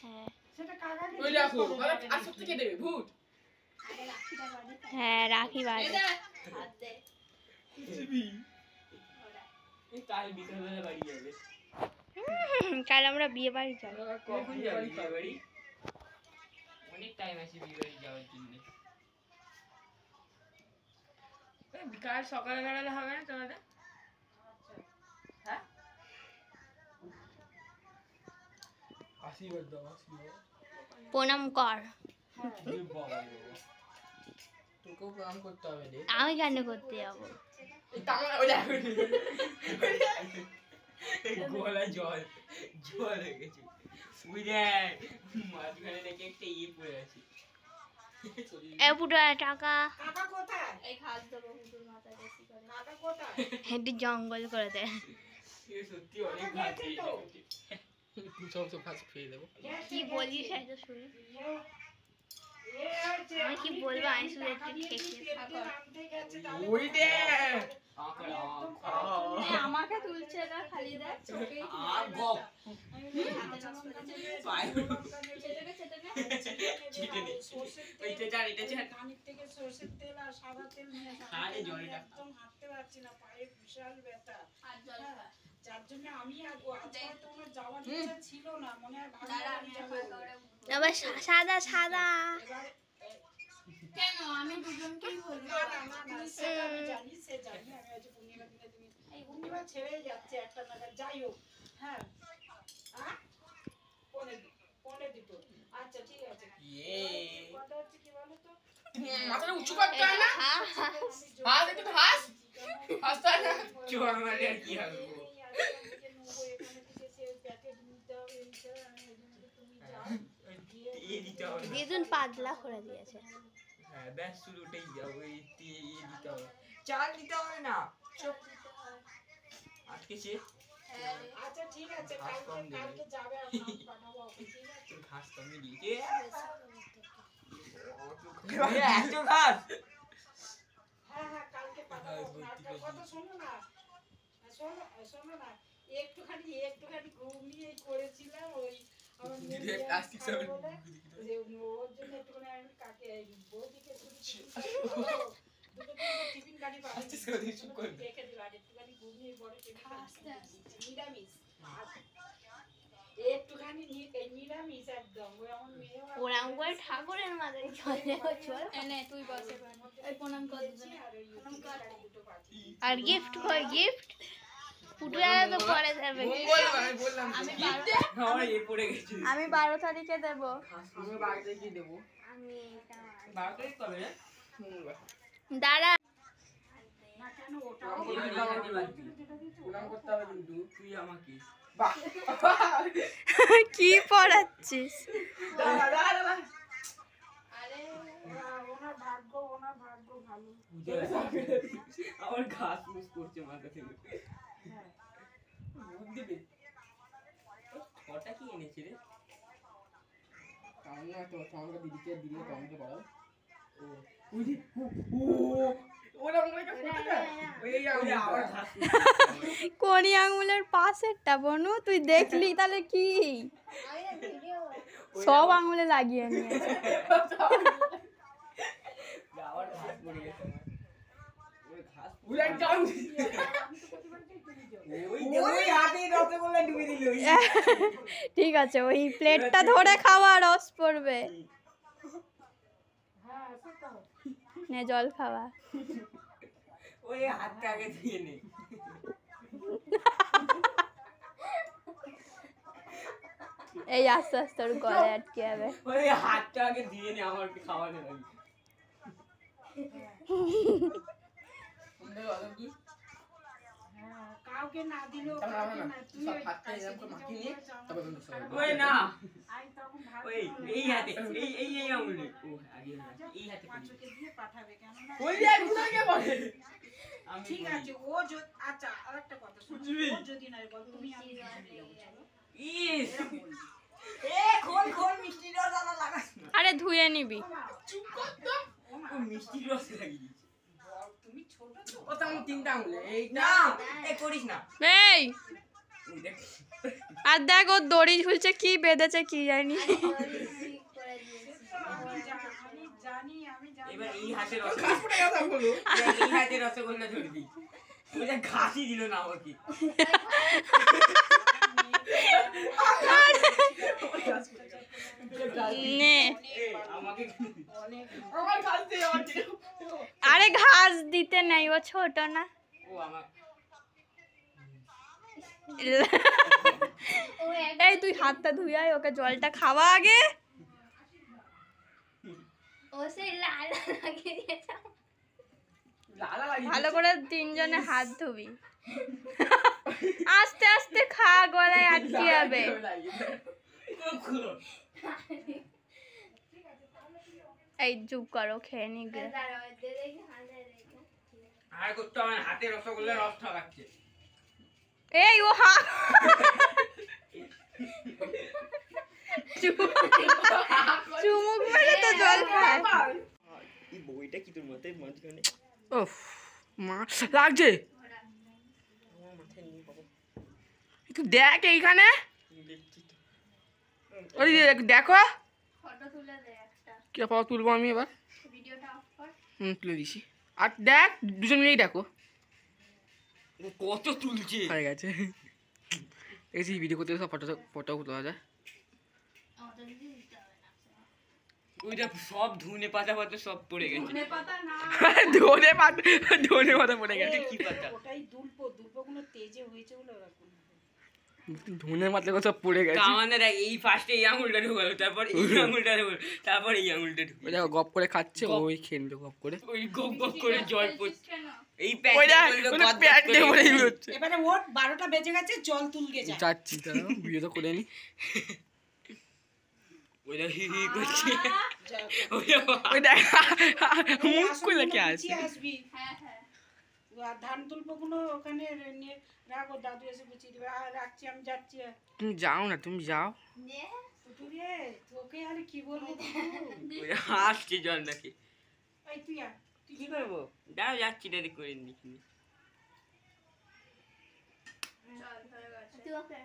হ্যাঁ ওই দেখো আর সব থেকে দেবে ভূত। হ্যাঁ রাখি বাড়ি কাল বিকালবেলা বাড়ি যাবে। কাল আমরা বিয়ে বাড়ি যাবো। কখন যাবি বিয়ে বাড়ি? অনেক টাইম আছে বিয়ে বাড়ি যাওয়ার জন্য। কাল সকালে বেড়ালে হবে না তোমাদের? হ্যাঁ আশীর্বাদ দাও, আশীর্বাদ প্রণাম কর। তোকেও প্রণাম করতে হবে রে। আমি কেন করতে যাবো? গলা জল জল হয়ে গেছে। বুঝলেন মাঝখানে দেখে একটা ইয়ে পড়ে আছে। পুরো টাকা হেঁটে জঙ্গল করে দেয়। সত্যি অনেক ঘাস খেয়ে দেবো। কি বলিস এটা শুনি? আমি কি বলবো? আমি শুধু একটু আমাকে তুলছে না খালি দেখ যার জন্য আমি তোমার যাওয়ার ইচ্ছা ছিল না, মনে হয় আবার সাদা সাদা কেন আমি দুজনকেই বলি আমি জানি, সে জানি আমি আজ পূর্ণিমা দিনে তুমি এই পূর্ণিমা ছেড়ে যাচ্ছে একটা নাগাদ, যাই হোক। হ্যাঁ পনে দুটো আচ্ছা ঠিক আছে। কথা হচ্ছে কি বলো তো, মাথাটা উঁচু করতে হয় না? হাস একটু হাস হাসতে হয় না? চোর মারে আর কি হাসবো? দিদুন পাতলা করে দিয়েছে। হ্যাঁ ব্যাস শুধু উঠেই যাও, ওই ইয়ে দিতে হবে, চাল দিতে হবে না আটকেছে। আচ্ছা ঠিক আছে, কালকে যাবে আর বানাবো, ঠিক আছে? ঘাস কমে দিয়েছে এত ঘাস। হ্যাঁ কালকে পাঠাবো। কথা শোনো না, শোনো না, একটুখানি ঘুমিয়ে করেছিলাম, ওই আমার প্লাস্টিক সব যে ওর জন্য একটুখানি আমি কাকে বৌদিকে টিফিন গাড়ি পাঠিয়ে রেখে দিল, আর একটুখানি ঘুমিয়ে পরে নিরামিষ, একটুখানি নিরামিষ একদম। ওই আমার মেয়ে ওরাম করে ঠাকুরের মাথায় চলে চল এনে তুই বসে এই প্রণাম কর আর গিফট কই গিফট পুটুরা তো পরে যাবে। আমি 12 তারিখে দেব। আমি 12 তারিখে দেব। আমি 12 তারিখ কবে? দাঁড়া না কেন ওটা প্রণাম করতে হবে কিন্তু তুই আমাকে কি পড়াচ্ছিস? আরে ওনার ভাগ্য ভালো। আমার ঘাস মুস করছে মাথা থেকে। ওটা কি এনেছে রে? কামনা তো সঙ্গে দিদিকে দিলে কমতে পারো। ও বুঝি ওরা মনে করে ফটোটা ওই আবার ঘাস কোনি আঙ্গুলের পাশেরটা বনু তুই দেখলি তাহলে কি সব আঙ্গুলে লাগিয়ে নিয়েছে। আবার ঘাস পড়ে গেছে। ওই ঘাস পুরো একদম ওই হাতে রসগোল্লা ডুবে দিল। ঠিক আছে ওই প্লেটটা ধরে খাওয়া, রস পড়বে। নে জল খাওয়া। ওই হাতটা আগে দিয়ে নে। এই আস্তে আস্তে ওর গলায় আটকে যাবে। ওই হাতটা আগে দিয়ে নে, আমার খাওয়ানো লাগবে। কাউকে না দিলেও ওই না ওই এই হাতে এই আঙুলে ও আগে এই হাতে দিয়ে পাঠাবে কেন না? ওই একদম আগে বলে ঠিক আছে ও আচ্ছা আরেকটা কথা শুনো, ও যদি না বল তুমি আমি ইস এ খোল মিষ্টি রস আলা লাগাস না। আরে ধুয়ে নিবি। চুপ কর তো, ও মিষ্টি রস লাগিয়ে দিয়েছে। তুমি ছোট তো, ও তো আমার তিনটা আঙুলে এই না এই করিস না এই ওই দেখ আর দেখ ও দড়ি ঝুলছে কি বেঁধেছে কি জানি। আমি জানি এবার এই হাতে রসগোল্লা ধরবি ঘাসই দিল না আমাকে নে আমাকে আরে ঘাস দিতে নাই, ও ছোট না। ও আমার এই তুই হাতটা ধুয়ে আয়, ওকে জলটা খাওয়া আগে। ভালো করে তিনজনে হাত ধুবি, আস্তে আস্তে খা, গলায় আটকে যাবে। এই চুপ করো, খেয়ে নি গে। আর করতে আমার হাতে রসগোল্লা রস ঠকাচ্ছে এই ও হা চুমুক মেরে তো জল খায়। এই বইটা কি তোর মাথায় মাঝখানে ওফ মা লাগছে আমার মাথায় নেই বাবা একটু দেখ এইখানে ওই দেখো ফটো তুলে দে একটা, কি পাওয়া তুলবো আমি এবার ভিডিওটা অফ কর। তুলে দিছি আর দেখ দুজন মিলেই দেখো কত তুলছে হয়ে গেছে দেখছি ভিডিও করতে সব ফটো তোলা যায় আমাদের দিতে দিতে হবে না। ওইটা সব ধনে পাতা পাতা সব পড়ে গেছে ধনে পাতা না, ধনে পাতা পড়ে গেছে কি পাতা ওটাই দুল্পগুলো তেজে হয়েছে বলে ওরকম। ধনে পাতা সব পড়ে গেছে আমাদের দেখ এই ফার্স্টে এই আঙুলটা ঢুকালো, তারপর এই আঙুলটা ঢুকালো, তারপর এই আঙুলটা ঢুকালো। ওই দেখো গপ করে খাচ্ছে ওই খেয়ে নিল গপ করে ওই গপ গপ করে জল পড়ছে কেন? এই ওই দেখ প্যান্টে প্যান্টে পড়ে হচ্ছে এবারে ওর 12টা বেজে গেছে, জল তুলকে যা। যাচ্ছি তারা ভিডিও তো করে নি ওইটা হি হি করছে ওই দেখ এই মুখ খুলে আসনগুলো কে আছে গুছিয়ে আসবি। হ্যাঁ হ্যাঁ আর ধান তুলপগুলো ওখানে নিয়ে রাখো, দাদু এসে গুছিয়ে দিবে। আর রাখছি, আমি যাচ্ছি। তুমি যাও না তুমি যাও নে ফুটু রে, তোকে আর কি বলবো ওই হাসছে জল নাকি এই তুই আর তুই কি করবো দাঁড়াও যাচ্ছি দাদি করে নি চল হয়ে গেছে। তুই ওকে